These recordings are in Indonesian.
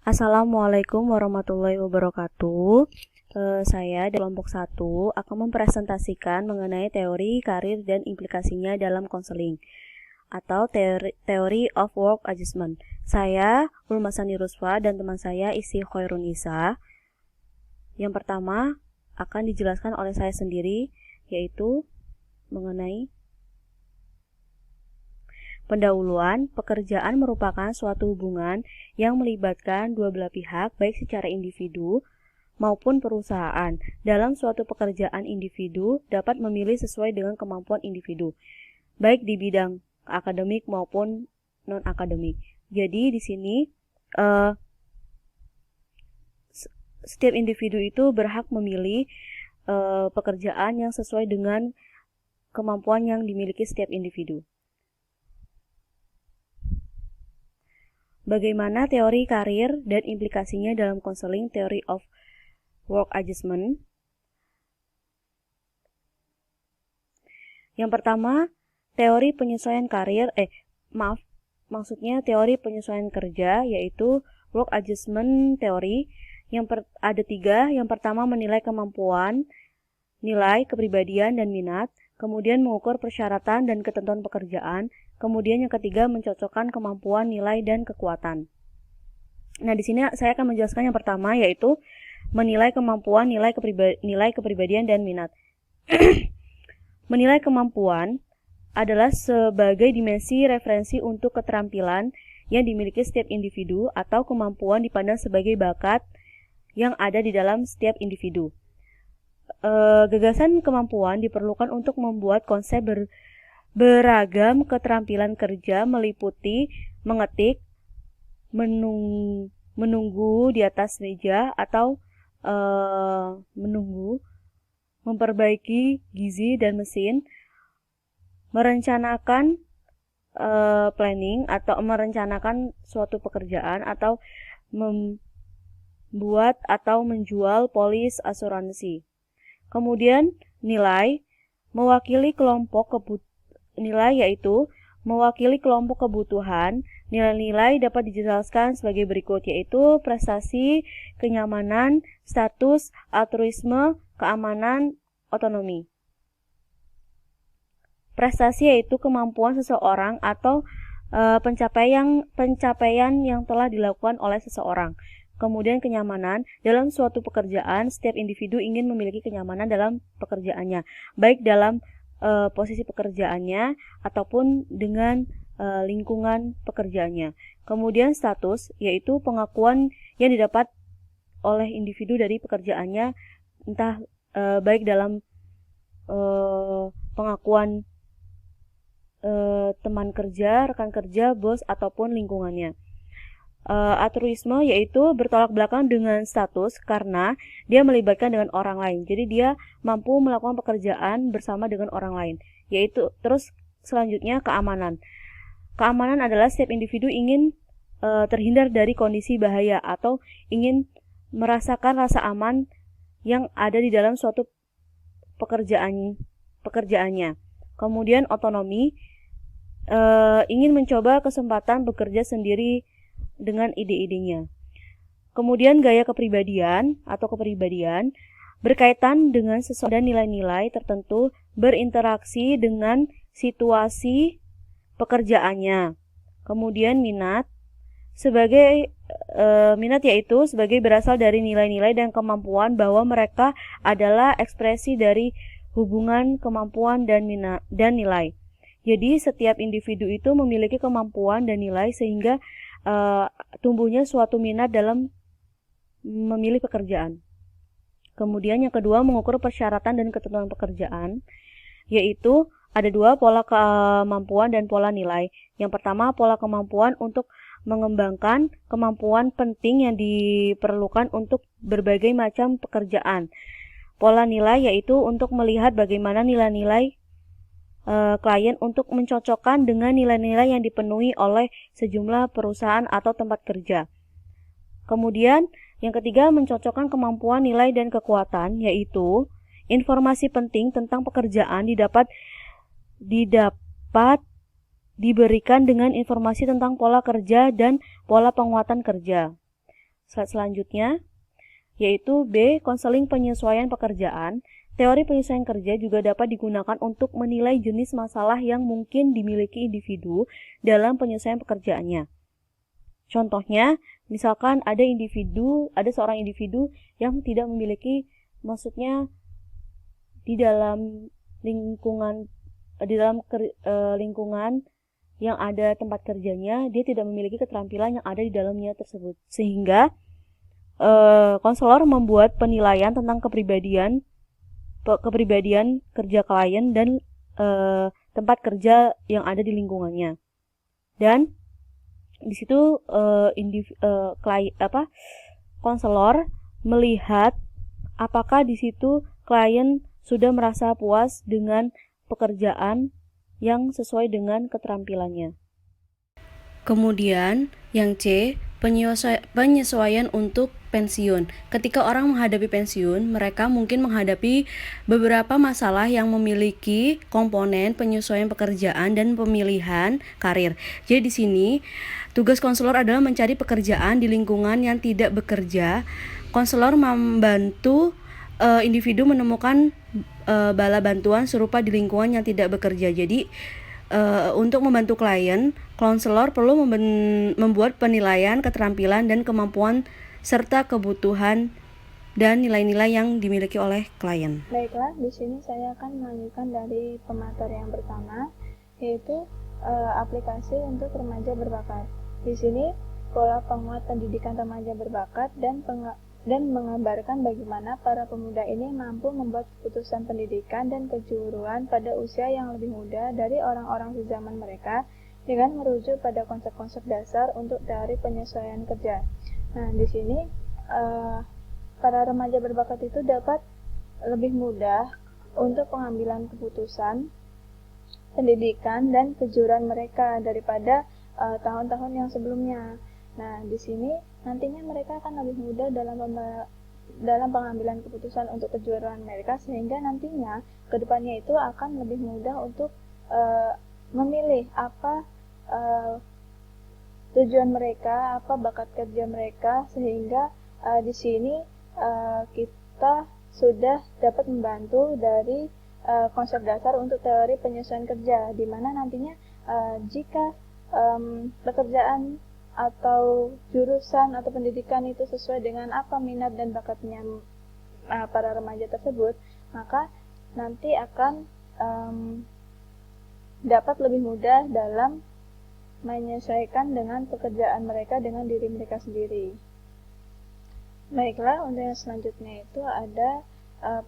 Assalamualaikum warahmatullahi wabarakatuh. Saya di kelompok 1 akan mempresentasikan mengenai teori karir dan implikasinya dalam konseling atau teori of work adjustment. Saya Ulmasani Rusfa dan teman saya Isi Khairun Isa. Yang pertama akan dijelaskan oleh saya sendiri, yaitu mengenai pendahuluan. Pekerjaan merupakan suatu hubungan yang melibatkan dua belah pihak, baik secara individu maupun perusahaan. Dalam suatu pekerjaan, individu dapat memilih sesuai dengan kemampuan individu, baik di bidang akademik maupun non-akademik. Jadi di sini setiap individu itu berhak memilih pekerjaan yang sesuai dengan kemampuan yang dimiliki setiap individu. Bagaimana teori karir dan implikasinya dalam konseling, theory of work adjustment? Yang pertama, teori penyesuaian karir, teori penyesuaian kerja, yaitu work adjustment theory. Ada 3. Yang pertama, menilai kemampuan, nilai, kepribadian, dan minat. Kemudian mengukur persyaratan dan ketentuan pekerjaan. Kemudian yang ketiga, mencocokkan kemampuan, nilai, dan kekuatan. Nah, di sini saya akan menjelaskan yang pertama, yaitu menilai kemampuan, nilai, kepribadian, dan minat. Menilai kemampuan adalah sebagai dimensi referensi untuk keterampilan yang dimiliki setiap individu atau kemampuan dipandang sebagai bakat yang ada di dalam setiap individu. Gagasan kemampuan diperlukan untuk membuat konsep beragam keterampilan kerja, meliputi mengetik, menunggu di atas meja atau menunggu, memperbaiki gizi dan mesin, merencanakan planning atau merencanakan suatu pekerjaan, atau membuat atau menjual polis asuransi. Kemudian nilai yaitu mewakili kelompok kebutuhan. Nilai-nilai dapat dijelaskan sebagai berikut, yaitu prestasi, kenyamanan, status, altruisme, keamanan, otonomi. Prestasi yaitu kemampuan seseorang atau pencapaian yang telah dilakukan oleh seseorang. Kemudian kenyamanan, dalam suatu pekerjaan, setiap individu ingin memiliki kenyamanan dalam pekerjaannya, baik dalam posisi pekerjaannya ataupun dengan lingkungan pekerjaannya. Kemudian status, yaitu pengakuan yang didapat oleh individu dari pekerjaannya, entah baik dalam pengakuan teman kerja, rekan kerja, bos, ataupun lingkungannya. Altruisme yaitu bertolak belakang dengan status karena dia melibatkan dengan orang lain. Jadi dia mampu melakukan pekerjaan bersama dengan orang lain. Yaitu terus selanjutnya keamanan. Keamanan adalah setiap individu ingin terhindar dari kondisi bahaya atau ingin merasakan rasa aman yang ada di dalam suatu pekerjaannya. Kemudian otonomi, ingin mencoba kesempatan bekerja sendiri dengan ide-idenya. Kemudian gaya kepribadian berkaitan dengan sesuatu dan nilai-nilai tertentu, berinteraksi dengan situasi pekerjaannya. Kemudian minat yaitu sebagai berasal dari nilai-nilai dan kemampuan bahwa mereka adalah ekspresi dari hubungan kemampuan dan nilai. Jadi setiap individu itu memiliki kemampuan dan nilai sehingga tumbuhnya suatu minat dalam memilih pekerjaan. Kemudian yang kedua, mengukur persyaratan dan ketentuan pekerjaan, yaitu ada 2, pola kemampuan dan pola nilai. Yang pertama, pola kemampuan untuk mengembangkan kemampuan penting yang diperlukan untuk berbagai macam pekerjaan. Pola nilai yaitu untuk melihat bagaimana nilai-nilai klien untuk mencocokkan dengan nilai-nilai yang dipenuhi oleh sejumlah perusahaan atau tempat kerja. Kemudian yang ketiga, mencocokkan kemampuan, nilai, dan kekuatan, yaitu informasi penting tentang pekerjaan didapat diberikan dengan informasi tentang pola kerja dan pola penguatan kerja. slide selanjutnya, yaitu B. Konseling penyesuaian pekerjaan. Teori penyesuaian kerja juga dapat digunakan untuk menilai jenis masalah yang mungkin dimiliki individu dalam penyesuaian pekerjaannya. Contohnya, misalkan ada seorang individu yang tidak memiliki, maksudnya di dalam lingkungan yang ada tempat kerjanya, dia tidak memiliki keterampilan yang ada di dalamnya tersebut, sehingga konselor membuat penilaian tentang kepribadian kerja klien dan tempat kerja yang ada di lingkungannya. Dan di situ konselor melihat apakah di situ klien sudah merasa puas dengan pekerjaan yang sesuai dengan keterampilannya. Kemudian yang C, penyesuaian untuk pensiun. Ketika orang menghadapi pensiun, mereka mungkin menghadapi beberapa masalah yang memiliki komponen penyesuaian pekerjaan dan pemilihan karir. Jadi di sini tugas konselor adalah mencari pekerjaan di lingkungan yang tidak bekerja. Konselor membantu individu menemukan bala bantuan serupa di lingkungan yang tidak bekerja. Jadi untuk membantu klien, konselor perlu membuat penilaian keterampilan dan kemampuan serta kebutuhan dan nilai-nilai yang dimiliki oleh klien. Baiklah, di sini saya akan melanjutkan dari pemateri yang pertama, yaitu aplikasi untuk remaja berbakat. Di sini pola penguat pendidikan remaja berbakat dan mengabarkan bagaimana para pemuda ini mampu membuat keputusan pendidikan dan kejuruan pada usia yang lebih muda dari orang-orang sezaman mereka dengan merujuk pada konsep-konsep dasar untuk teori penyesuaian kerja. Nah, di sini para remaja berbakat itu dapat lebih mudah untuk pengambilan keputusan pendidikan dan kejuruan mereka daripada tahun-tahun yang sebelumnya. Nah, di sini nantinya mereka akan lebih mudah dalam pengambilan keputusan untuk kejuaraan mereka, sehingga nantinya kedepannya itu akan lebih mudah untuk memilih apa tujuan mereka, apa bakat kerja mereka, sehingga di sini kita sudah dapat membantu dari konsep dasar untuk teori penyesuaian kerja, di mana nantinya jika pekerjaan atau jurusan atau pendidikan itu sesuai dengan apa minat dan bakatnya para remaja tersebut, maka nanti akan dapat lebih mudah dalam menyesuaikan dengan pekerjaan mereka dengan diri mereka sendiri. Baiklah, untuk yang selanjutnya itu ada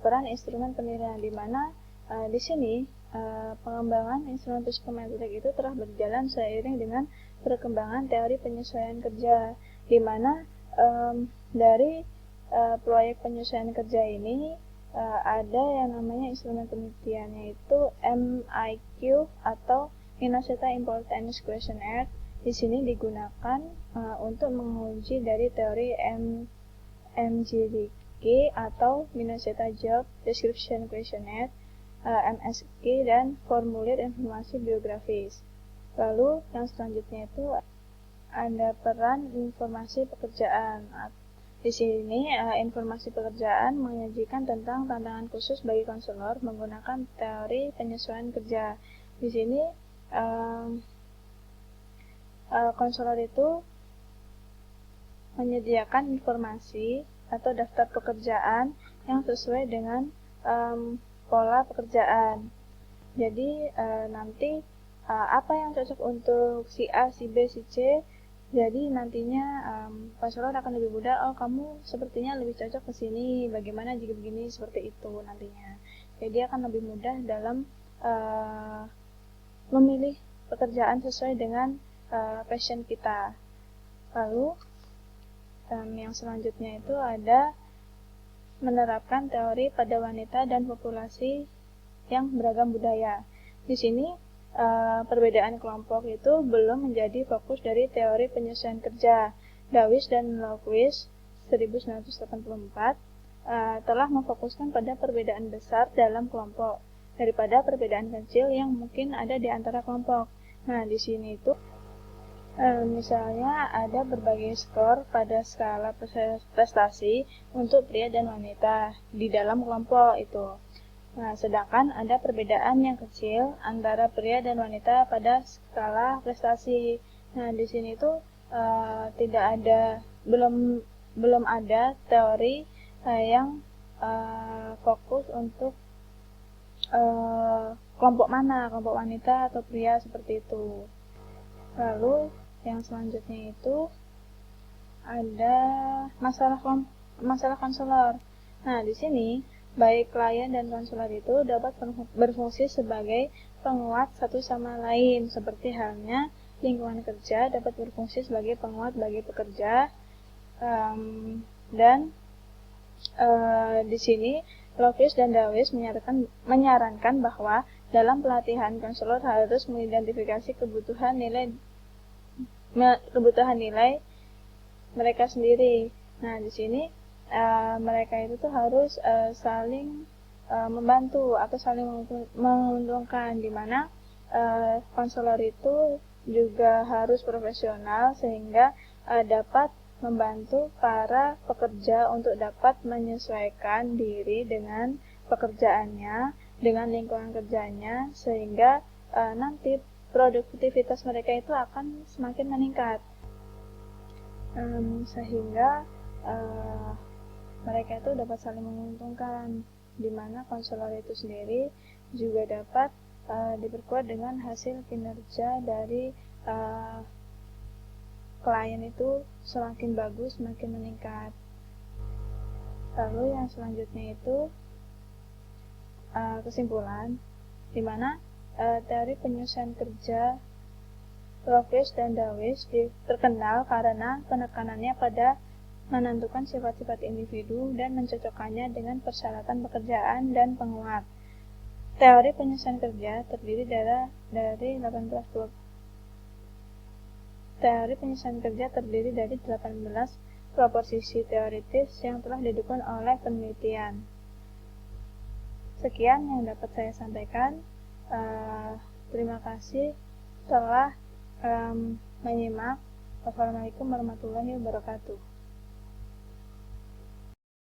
peran instrumen penilaian, di mana di sini pengembangan instrumen psikometrik itu telah berjalan seiring dengan perkembangan teori penyesuaian kerja, di mana dari proyek penyesuaian kerja ini ada yang namanya instrumen penelitiannya itu MIQ atau Minnesota Importance Questionnaire. Di sini digunakan untuk menguji dari teori MGDQ atau Minnesota Job Description Questionnaire, MSQ, dan formulir informasi biografis. Lalu yang selanjutnya itu ada peran informasi pekerjaan. Di sini informasi pekerjaan menyajikan tentang tantangan khusus bagi konselor menggunakan teori penyesuaian kerja. Di sini konselor itu menyediakan informasi atau daftar pekerjaan yang sesuai dengan pola pekerjaan. Jadi nanti apa yang cocok untuk si A, si B, si C, jadi nantinya konselor akan lebih mudah, oh kamu sepertinya lebih cocok ke sini, bagaimana jika begini, seperti itu nantinya. Jadi akan lebih mudah dalam memilih pekerjaan sesuai dengan passion kita. Lalu yang selanjutnya itu ada menerapkan teori pada wanita dan populasi yang beragam budaya. Di sini perbedaan kelompok itu belum menjadi fokus dari teori penyesuaian kerja. Dawes dan Lofquist 1984 telah memfokuskan pada perbedaan besar dalam kelompok daripada perbedaan kecil yang mungkin ada di antara kelompok. Nah, di sini itu Misalnya ada berbagai skor pada skala prestasi untuk pria dan wanita di dalam kelompok itu. Nah, sedangkan ada perbedaan yang kecil antara pria dan wanita pada skala prestasi. Nah, di sini tuh tidak ada belum ada teori yang fokus untuk kelompok mana, kelompok wanita atau pria seperti itu. Lalu yang selanjutnya itu ada masalah konselor. Nah, di sini baik klien dan konselor itu dapat berfungsi sebagai penguat satu sama lain, seperti halnya lingkungan kerja dapat berfungsi sebagai penguat bagi pekerja. Dan di sini Lovius dan Dawes menyarankan bahwa dalam pelatihan konselor harus mengidentifikasi kebutuhan nilai mereka sendiri. Nah, di sini mereka itu tuh harus saling membantu atau saling menguntungkan, di mana konselor itu juga harus profesional sehingga dapat membantu para pekerja untuk dapat menyesuaikan diri dengan pekerjaannya, dengan lingkungan kerjanya, sehingga nanti produktivitas mereka itu akan semakin meningkat, sehingga mereka itu dapat saling menguntungkan, di mana konselor itu sendiri juga dapat diperkuat dengan hasil kinerja dari klien itu semakin bagus, semakin meningkat. Lalu yang selanjutnya itu kesimpulan, di mana teori penyelesaian kerja Lovius dan Dawes terkenal karena penekanan pada menentukan sifat-sifat individu dan mencocokkannya dengan persyaratan pekerjaan dan penguat. Teori penyelesaian kerja terdiri dari 18 proposisi teoritis yang telah didukung oleh penelitian. Sekian yang dapat saya sampaikan. Terima kasih telah menyimak. Wassalamualaikum warahmatullahi wabarakatuh.